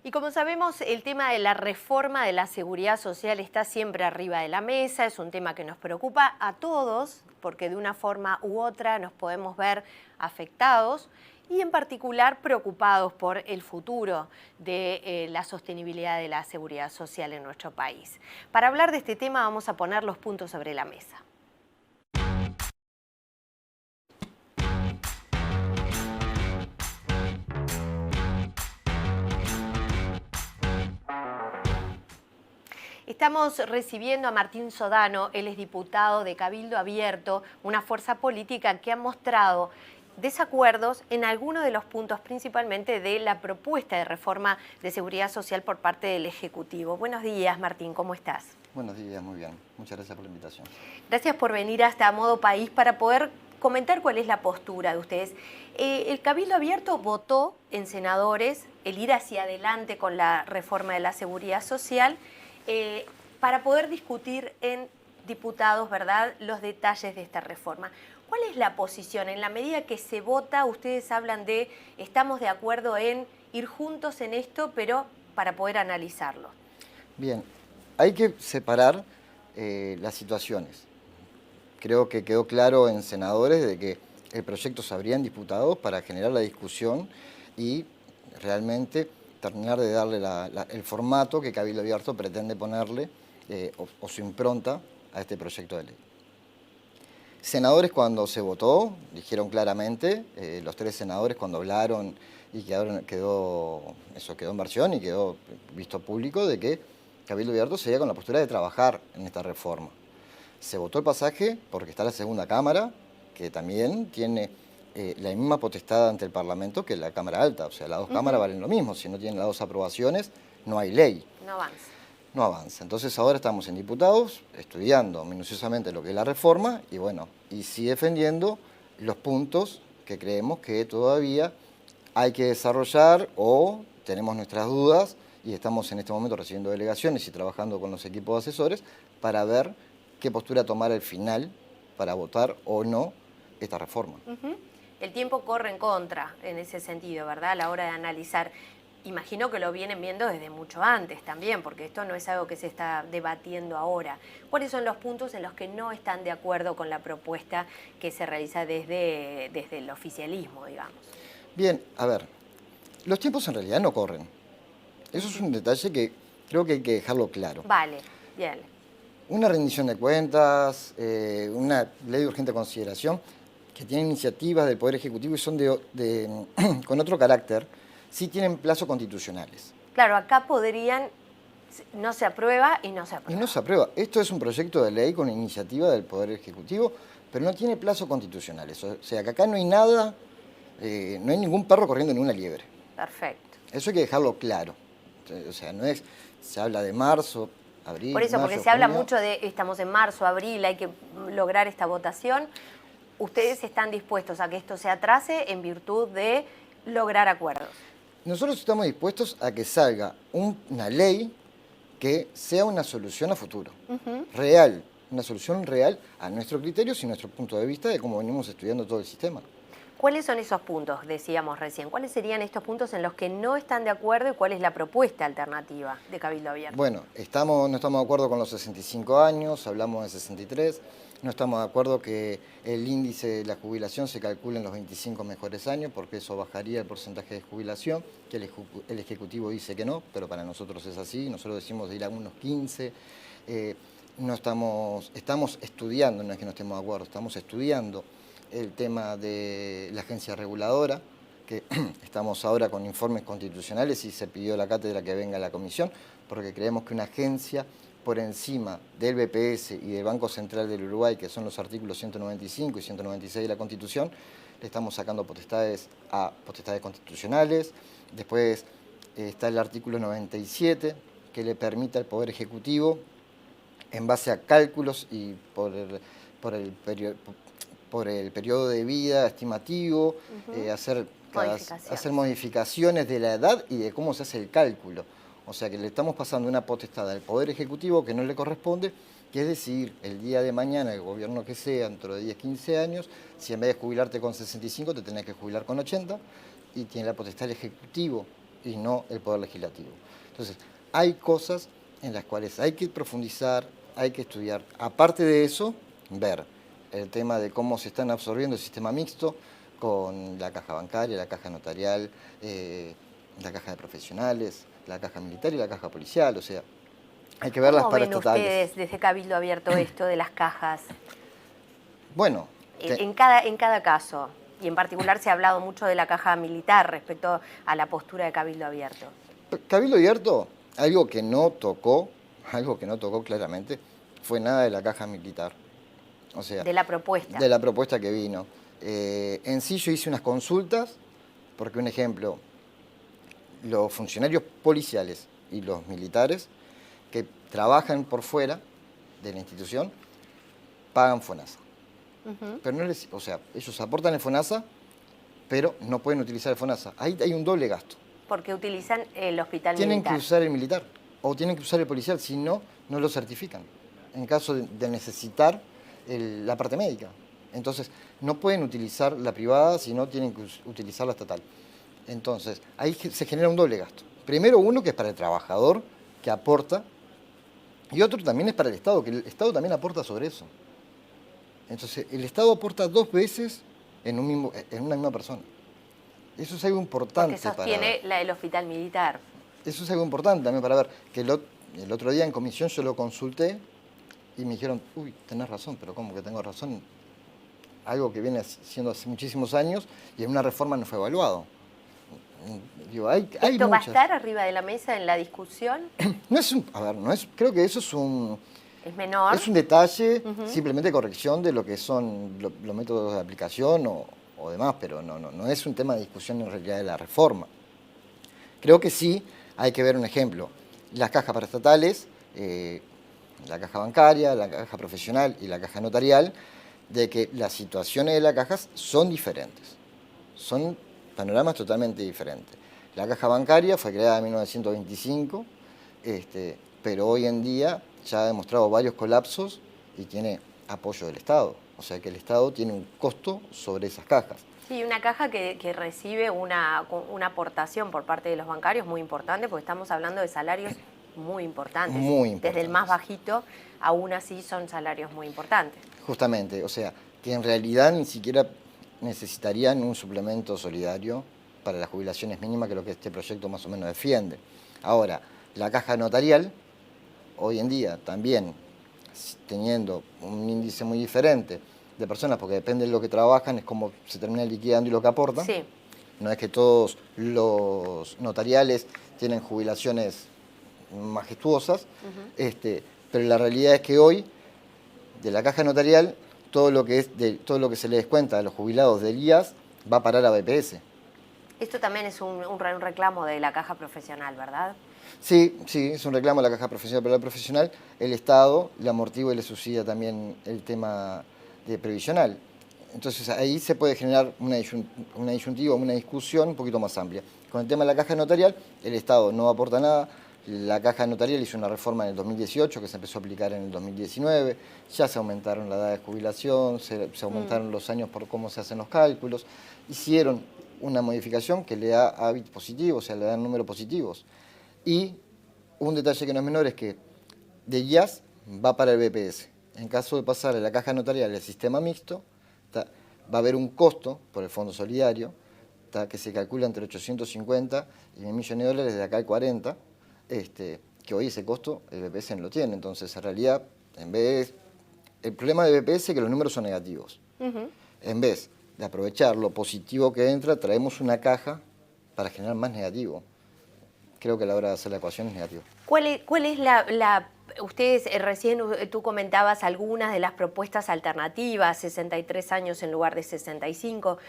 Y como sabemos, el tema de la reforma de la seguridad social está siempre arriba de la mesa, es un tema que nos preocupa a todos, porque de una forma u otra nos podemos ver afectados y en particular preocupados por el futuro de la sostenibilidad de la seguridad social en nuestro país. Para hablar de este tema vamos a poner los puntos sobre la mesa. Estamos recibiendo a Martín Sodano, él es diputado de Cabildo Abierto, una fuerza política que ha mostrado desacuerdos en algunos de los puntos, principalmente de la propuesta de reforma de seguridad social por parte del Ejecutivo. Buenos días, Martín, ¿cómo estás? Buenos días, muy bien. Muchas gracias por la invitación. Gracias por venir hasta Modo País para poder comentar cuál es la postura de ustedes. El Cabildo Abierto votó en senadores el ir hacia adelante con la reforma de la seguridad social para poder discutir en diputados, ¿verdad?, los detalles de esta reforma. ¿Cuál es la posición? En la medida que se vota, ustedes hablan de estamos de acuerdo en ir juntos en esto, pero para poder analizarlo. Bien, hay que separar las situaciones. Creo que quedó claro en senadores de que el proyecto se habría en diputados para generar la discusión y realmente terminar de darle el formato que Cabildo Abierto pretende ponerle o su impronta a este proyecto de ley. Senadores, cuando se votó, dijeron claramente, los tres senadores cuando hablaron y quedó en versión y quedó visto público de que Cabildo Abierto seguía con la postura de trabajar en esta reforma. Se votó el pasaje porque está la segunda Cámara, que también tiene la misma potestad ante el Parlamento que la Cámara Alta. O sea, las dos cámaras valen lo mismo. Si no tienen las dos aprobaciones, no hay ley. No avanza. No avanza. Entonces ahora estamos en diputados estudiando minuciosamente lo que es la reforma y bueno, y sí defendiendo los puntos que creemos que todavía hay que desarrollar o tenemos nuestras dudas y estamos en este momento recibiendo delegaciones y trabajando con los equipos de asesores para ver qué postura tomar al final para votar o no esta reforma. El tiempo corre en contra en ese sentido, ¿verdad? A la hora de analizar. Imagino que lo vienen viendo desde mucho antes también, porque esto no es algo que se está debatiendo ahora. ¿Cuáles son los puntos en los que no están de acuerdo con la propuesta que se realiza desde el oficialismo, digamos? Bien, a ver, los tiempos en realidad no corren. Eso es un detalle que creo que hay que dejarlo claro. Vale, bien. Una rendición de cuentas, una ley de urgente consideración, que tiene iniciativas del Poder Ejecutivo y son con otro carácter, sí tienen plazos constitucionales. Claro, acá no se aprueba y no se aprueba. Y no se aprueba. Esto es un proyecto de ley con iniciativa del Poder Ejecutivo, pero no tiene plazos constitucionales. O sea, que acá no hay nada, no hay ningún perro corriendo en una liebre. Perfecto. Eso hay que dejarlo claro. O sea, no es, se habla de marzo, abril, Por eso, mayo, porque se habla junio. mucho de estamos en marzo, abril, hay que lograr esta votación. ¿Ustedes están dispuestos a que esto se atrase en virtud de lograr acuerdos? Nosotros estamos dispuestos a que salga una ley que sea una solución a futuro, real, una solución real a nuestro criterio y nuestro punto de vista de cómo venimos estudiando todo el sistema. ¿Cuáles son esos puntos, decíamos recién? ¿Cuáles serían estos puntos en los que no están de acuerdo y cuál es la propuesta alternativa de Cabildo Abierto? Bueno, no estamos de acuerdo con los 65 años, hablamos de 63, no estamos de acuerdo que el índice de la jubilación se calcule en los 25 mejores años, porque eso bajaría el porcentaje de jubilación, que el Ejecutivo dice que no, pero para nosotros es así, nosotros decimos de ir a unos 15, estamos estudiando, no es que no estemos de acuerdo, estamos estudiando el tema de la agencia reguladora, que estamos ahora con informes constitucionales y se pidió a la cátedra que venga a la comisión, porque creemos que una agencia por encima del BPS y del Banco Central del Uruguay, que son los artículos 195 y 196 de la Constitución, le estamos sacando potestades a potestades constitucionales. Después está el artículo 97, que le permite al Poder Ejecutivo, en base a cálculos y por el periodo de vida estimativo, hacer modificaciones de la edad y de cómo se hace el cálculo. O sea que le estamos pasando una potestad al Poder Ejecutivo que no le corresponde, que es decir, el día de mañana, el gobierno que sea, dentro de 10, 15 años, si en vez de jubilarte con 65 te tenés que jubilar con 80, y tiene la potestad el Ejecutivo y no el Poder Legislativo. Entonces, hay cosas en las cuales hay que profundizar, hay que estudiar. Aparte de eso, ver el tema de cómo se están absorbiendo el sistema mixto con la caja bancaria, la caja notarial, la caja de profesionales, la caja militar y la caja policial, o sea, hay que ver las ¿Cómo ven paraestatales. ustedes desde Cabildo Abierto esto de las cajas? Bueno, En cada caso, y en particular se ha hablado mucho de la caja militar respecto a la postura de Cabildo Abierto. Cabildo Abierto, algo que no tocó claramente, fue nada de la caja militar. O sea, De la propuesta. de la propuesta que vino. En sí yo hice unas consultas, porque un ejemplo, los funcionarios policiales y los militares que trabajan por fuera de la institución pagan FONASA. Pero no les, o sea, ellos aportan el FONASA, pero no pueden utilizar el FONASA. Ahí hay un doble gasto. Porque utilizan el hospital Tienen militar. que usar el militar o tienen que usar el policial, si no, no lo certifican. En caso de necesitar la parte médica. Entonces, no pueden utilizar la privada, sino tienen que utilizar la estatal. Entonces, ahí se genera un doble gasto. Primero uno que es para el trabajador, que aporta, y otro también es para el Estado, que el Estado también aporta sobre eso. Entonces, el Estado aporta 2 veces en una misma persona. Eso es algo importante. Porque sostiene el hospital militar. Eso es algo importante también para ver, que el otro día en comisión yo lo consulté y me dijeron, uy, tenés razón, pero ¿cómo que tengo razón? Algo que viene siendo hace muchísimos años y en una reforma no fue evaluado. Digo, hay ¿Esto va a muchas. estar arriba de la mesa en la discusión? No es un, a ver, no es, creo que eso es un... ¿Es menor? Es un detalle, simplemente corrección de lo que son los métodos de aplicación o demás, pero no es un tema de discusión en realidad de la reforma. Creo que sí hay que ver un ejemplo. Las cajas paraestatales, la caja bancaria, la caja profesional y la caja notarial, de que las situaciones de las cajas son diferentes. Son panoramas totalmente diferentes. La caja bancaria fue creada en 1925, pero hoy en día ya ha demostrado varios colapsos y tiene apoyo del Estado. O sea que el Estado tiene un costo sobre esas cajas. Sí, una caja que recibe una aportación por parte de los bancarios muy importante, porque estamos hablando de salarios muy importantes. Muy importantes. Desde el más bajito, aún así son salarios muy importantes. Justamente, o sea, que en realidad ni siquiera necesitarían un suplemento solidario para las jubilaciones mínimas, que es lo que este proyecto más o menos defiende. Ahora, la caja notarial, hoy en día también teniendo un índice muy diferente de personas, porque depende de lo que trabajan, es como se termina liquidando y lo que aportan. Sí. No es que todos los notariales tienen jubilaciones majestuosas, pero la realidad es que hoy, de la caja notarial, todo lo que se le descuenta a los jubilados del IAS va a parar a BPS. Esto también es un reclamo de la caja profesional, ¿verdad? Sí, es un reclamo de la caja profesional, pero la profesional, el Estado le amortigua y le subsidia también el tema de previsional. Entonces ahí se puede generar una disyuntiva, una discusión un poquito más amplia. Con el tema de la caja notarial, el Estado no aporta nada. La caja notarial hizo una reforma en el 2018 que se empezó a aplicar en el 2019. Ya se aumentaron la edad de jubilación, se aumentaron los años por cómo se hacen los cálculos. Hicieron una modificación que le da hábitos positivos, o sea, le dan números positivos. Y un detalle que no es menor es que de IAS va para el BPS. En caso de pasar a la caja notarial del sistema mixto, va a haber un costo por el Fondo Solidario, que se calcula entre 850 y 1.000 millones de dólares de acá al 40, que hoy ese costo el BPS no lo tiene. Entonces, en realidad, el problema del BPS es que los números son negativos. En vez de aprovechar lo positivo que entra, traemos una caja para generar más negativo. Creo que a la hora de hacer la ecuación es negativo. ¿Cuál es ustedes recién tú comentabas algunas de las propuestas alternativas, 63 años en lugar de 65?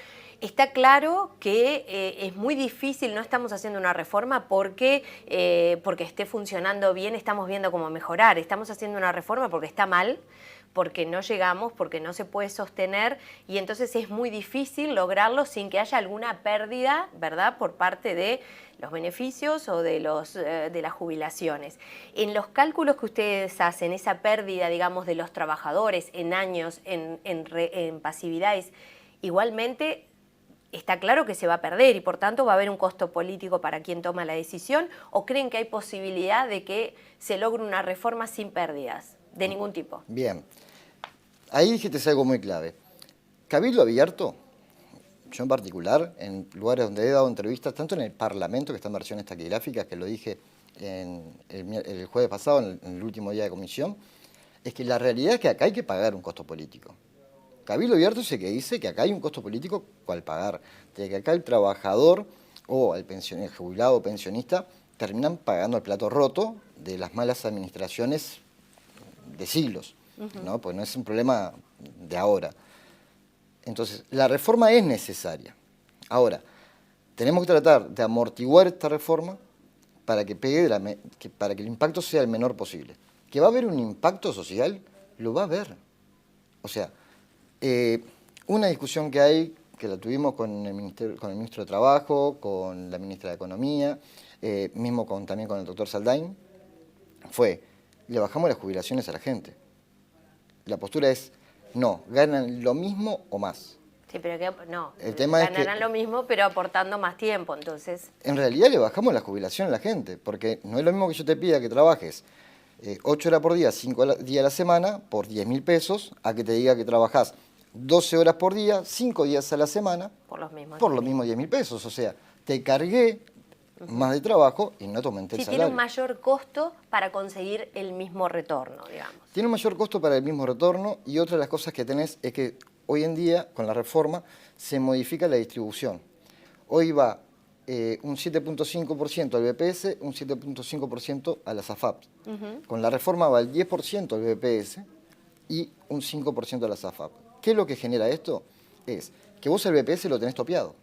Está claro que es muy difícil, no estamos haciendo una reforma porque esté funcionando bien, estamos viendo cómo mejorar. Estamos haciendo una reforma porque está mal, porque no llegamos, porque no se puede sostener y entonces es muy difícil lograrlo sin que haya alguna pérdida, ¿verdad?, por parte de los beneficios o de las jubilaciones. En los cálculos que ustedes hacen, esa pérdida, digamos, de los trabajadores en años, en pasividades, igualmente está claro que se va a perder y por tanto va a haber un costo político para quien toma la decisión, ¿o creen que hay posibilidad de que se logre una reforma sin pérdidas de ningún tipo? Bien, ahí dijiste algo muy clave. Cabildo abierto, yo en particular, en lugares donde he dado entrevistas, tanto en el Parlamento, que está en versiones taquigráficas, que lo dije el jueves pasado, en el último día de comisión, es que la realidad es que acá hay que pagar un costo político. Cabildo abierto es el que dice que acá hay un costo político cual pagar, de que acá el trabajador o el jubilado o pensionista terminan pagando el plato roto de las malas administraciones de siglos, ¿no? Pues no es un problema de ahora. Entonces, la reforma es necesaria. Ahora, tenemos que tratar de amortiguar esta reforma para que para que el impacto sea el menor posible. ¿Que va a haber un impacto social? Lo va a haber. O sea, una discusión que hay, que la tuvimos con el ministro de Trabajo, con la ministra de Economía, mismo también con el doctor Saldain, fue, le bajamos las jubilaciones a la gente. La postura es, no, ganan lo mismo o más. Sí, pero que no, el tema ganarán es que, lo mismo, pero aportando más tiempo, entonces. En realidad le bajamos la jubilación a la gente, porque no es lo mismo que yo te pida que trabajes 8 horas por día, 5 días a la semana, por 10.000 pesos, a que te diga que trabajás 12 horas por día, 5 días a la semana, por los mismos 10.000 pesos. O sea, te cargué más de trabajo y no te aumenté el salario. Tiene un mayor costo para conseguir el mismo retorno, digamos. Tiene un mayor costo para el mismo retorno, y otra de las cosas que tenés es que hoy en día, con la reforma, se modifica la distribución. Hoy va un 7.5% al BPS, un 7.5% a las AFAP. Con la reforma va el 10% al BPS y un 5% a las AFAP. ¿Qué es lo que genera esto? Es que vos el BPS lo tenés topeado.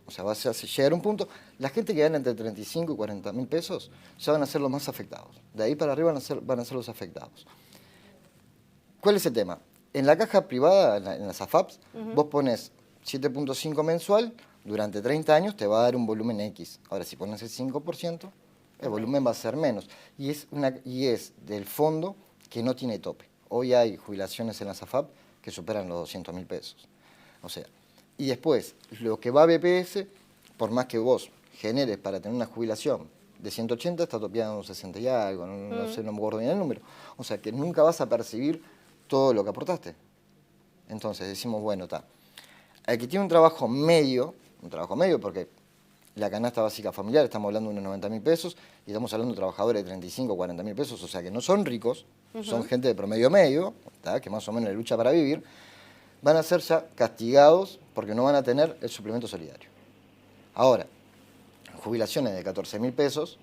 O sea, vas a llegar a un punto, la gente que gana entre 35 y 40.000 pesos ya van a ser los más afectados. De ahí para arriba van a ser los afectados. ¿Cuál es el tema? En la caja privada, en las AFAPs, vos pones 7.5 mensual, durante 30 años te va a dar un volumen X. Ahora, si pones el 5%, el volumen va a ser menos. Y es del fondo que no tiene tope. Hoy hay jubilaciones en las AFAP que superan los 200.000 pesos. O sea, y después, lo que va a BPS, por más que vos generes para tener una jubilación de 180, está topeado en 60 y algo, no sé, no me acuerdo bien el número. O sea, que nunca vas a percibir todo lo que aportaste. Entonces decimos, bueno, está. El que tiene un trabajo medio porque la canasta básica familiar, estamos hablando de unos 90.000 pesos, y estamos hablando de trabajadores de 35 o 40.000 pesos, o sea que no son ricos, son gente de promedio medio, ¿tá? Que más o menos le lucha para vivir, van a ser ya castigados porque no van a tener el suplemento solidario. Ahora, jubilaciones de 14.000 pesos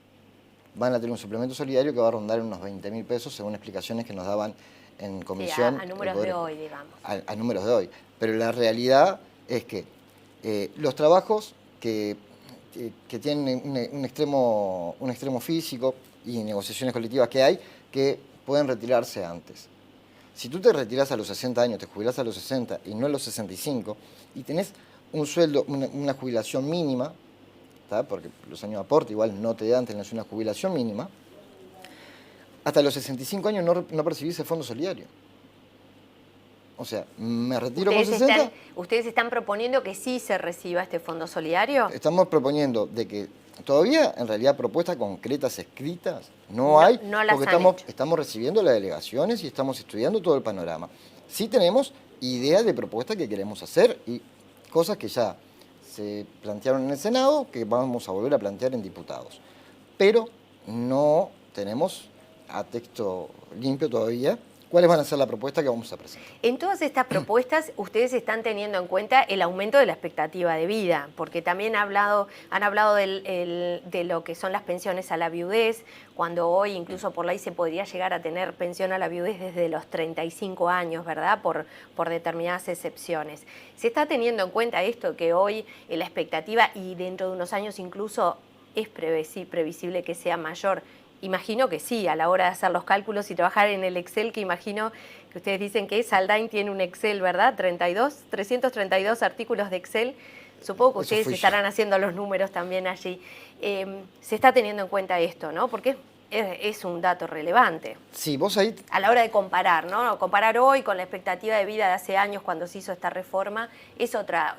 van a tener un suplemento solidario que va a rondar en unos 20.000 pesos, según explicaciones que nos daban en comisión. Sí, a números de hoy, digamos. A números de hoy. Pero la realidad es que los trabajos que tienen un extremo físico y negociaciones colectivas que hay, que pueden retirarse antes. Si tú te retirás a los 60 años, te jubilás a los 60 y no a los 65, y tenés un sueldo, una jubilación mínima, ¿tá? Porque los años de aporte igual no te dan, tenés una jubilación mínima, hasta los 65 años no percibís el fondo solidario. O sea, me retiro con 60... ¿Ustedes están proponiendo que sí se reciba este fondo solidario? Estamos proponiendo de que todavía, en realidad, propuestas concretas escritas no hay, porque estamos recibiendo las delegaciones y estamos estudiando todo el panorama. Sí tenemos ideas de propuestas que queremos hacer y cosas que ya se plantearon en el Senado, que vamos a volver a plantear en diputados. Pero no tenemos a texto limpio todavía cuáles van a ser las propuestas que vamos a presentar. En todas estas propuestas, ustedes están teniendo en cuenta el aumento de la expectativa de vida, porque también han hablado de lo que son las pensiones a la viudez, cuando hoy incluso por ley se podría llegar a tener pensión a la viudez desde los 35 años, ¿verdad? Por determinadas excepciones. ¿Se está teniendo en cuenta esto, que hoy la expectativa y dentro de unos años incluso es previsible que sea mayor? Imagino que sí, a la hora de hacer los cálculos y trabajar en el Excel, que imagino que ustedes dicen que Saldain tiene un Excel, ¿verdad? 332 artículos de Excel. Supongo que ustedes estarán haciendo los números también allí. Se está teniendo en cuenta esto, ¿no? Porque es un dato relevante. Sí, vos ahí... A la hora de comparar, ¿no? Comparar hoy con la expectativa de vida de hace años cuando se hizo esta reforma, es otra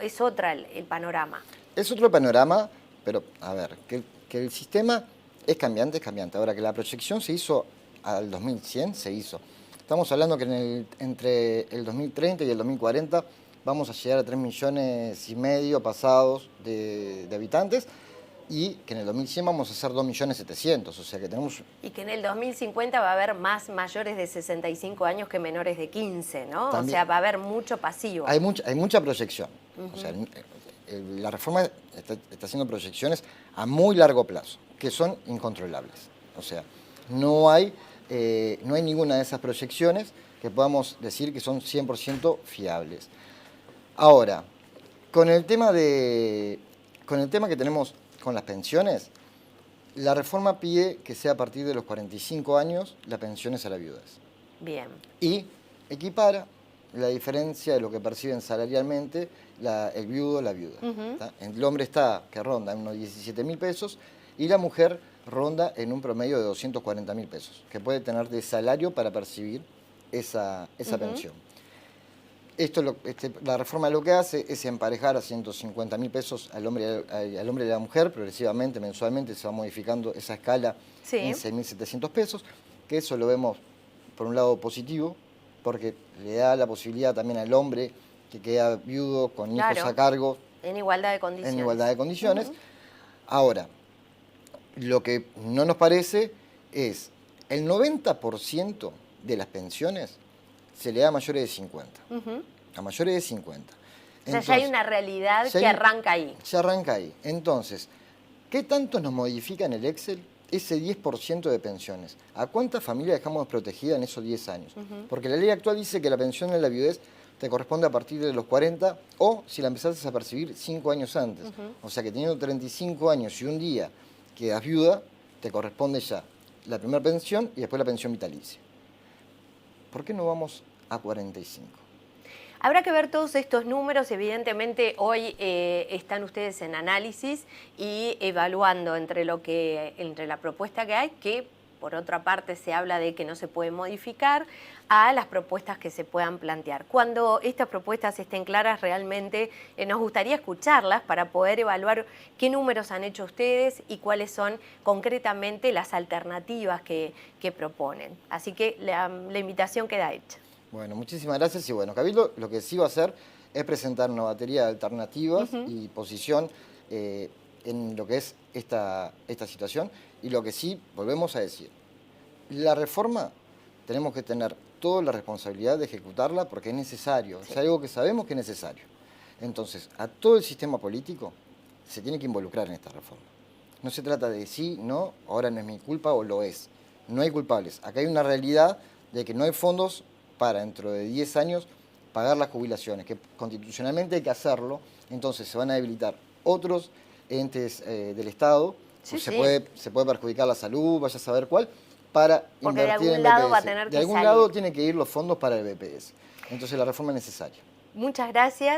el panorama. Es otro panorama, pero a ver, que el sistema es cambiante, es cambiante. Ahora, que la proyección se hizo al 2100, se hizo. Estamos hablando que entre el 2030 y el 2040 vamos a llegar a 3,5 millones pasados de habitantes, y que en el 2100 vamos a ser 2,7 millones, o sea que tenemos... Y que en el 2050 va a haber más mayores de 65 años que menores de 15, ¿no? También, o sea, va a haber mucho pasivo. Hay mucha proyección. O sea, la reforma está haciendo proyecciones a muy largo plazo, que son incontrolables. O sea, no hay ninguna de esas proyecciones que podamos decir que son 100% fiables. Ahora, con el tema que tenemos con las pensiones, la reforma pide que sea a partir de los 45 años las pensiones a la viudez. Bien. Y equipara la diferencia de lo que perciben salarialmente el viudo o la viuda. El hombre que ronda en unos 17.000 pesos y la mujer ronda en un promedio de 240.000 pesos, que puede tener de salario para percibir esa pensión. La reforma lo que hace es emparejar a 150.000 pesos al hombre y a la mujer, progresivamente, mensualmente se va modificando esa escala en 6.700 pesos, que eso lo vemos por un lado positivo, porque le da la posibilidad también al hombre que queda viudo con hijos a cargo. En igualdad de condiciones. En igualdad de condiciones. Ahora, lo que no nos parece es el 90% de las pensiones se le da a mayores de 50. A mayores de 50. O sea, ya hay una realidad que arranca ahí. Ya arranca ahí. Entonces, ¿qué tanto nos modifica en el Excel ese 10% de pensiones? ¿A cuántas familias dejamos protegidas en esos 10 años? Porque la ley actual dice que la pensión en la viudez te corresponde a partir de los 40 o si la empezaste a percibir 5 años antes. O sea que teniendo 35 años y un día quedas viuda, te corresponde ya la primera pensión y después la pensión vitalicia. ¿Por qué no vamos a 45? Habrá que ver todos estos números, evidentemente hoy están ustedes en análisis y evaluando entre la propuesta que hay, que por otra parte se habla de que no se puede modificar, a las propuestas que se puedan plantear. Cuando estas propuestas estén claras, realmente nos gustaría escucharlas para poder evaluar qué números han hecho ustedes y cuáles son concretamente las alternativas que proponen. Así que la invitación queda hecha. Bueno, muchísimas gracias. Y bueno, Cabildo lo que sí va a hacer es presentar una batería de alternativas y posición en lo que es esta situación. Y lo que sí, volvemos a decir, la reforma tenemos que tener toda la responsabilidad de ejecutarla porque es necesario, es algo que sabemos que es necesario. Entonces, a todo el sistema político se tiene que involucrar en esta reforma. No se trata de sí, no, ahora no es mi culpa o lo es. No hay culpables. Acá hay una realidad de que no hay fondos para dentro de 10 años pagar las jubilaciones, que constitucionalmente hay que hacerlo, entonces se van a habilitar otros entes del Estado, se puede perjudicar la salud, vaya a saber cuál, para invertir en BPS. De algún lado va a tener que salir. De algún lado tienen que ir los fondos para el BPS. Entonces la reforma es necesaria. Muchas gracias.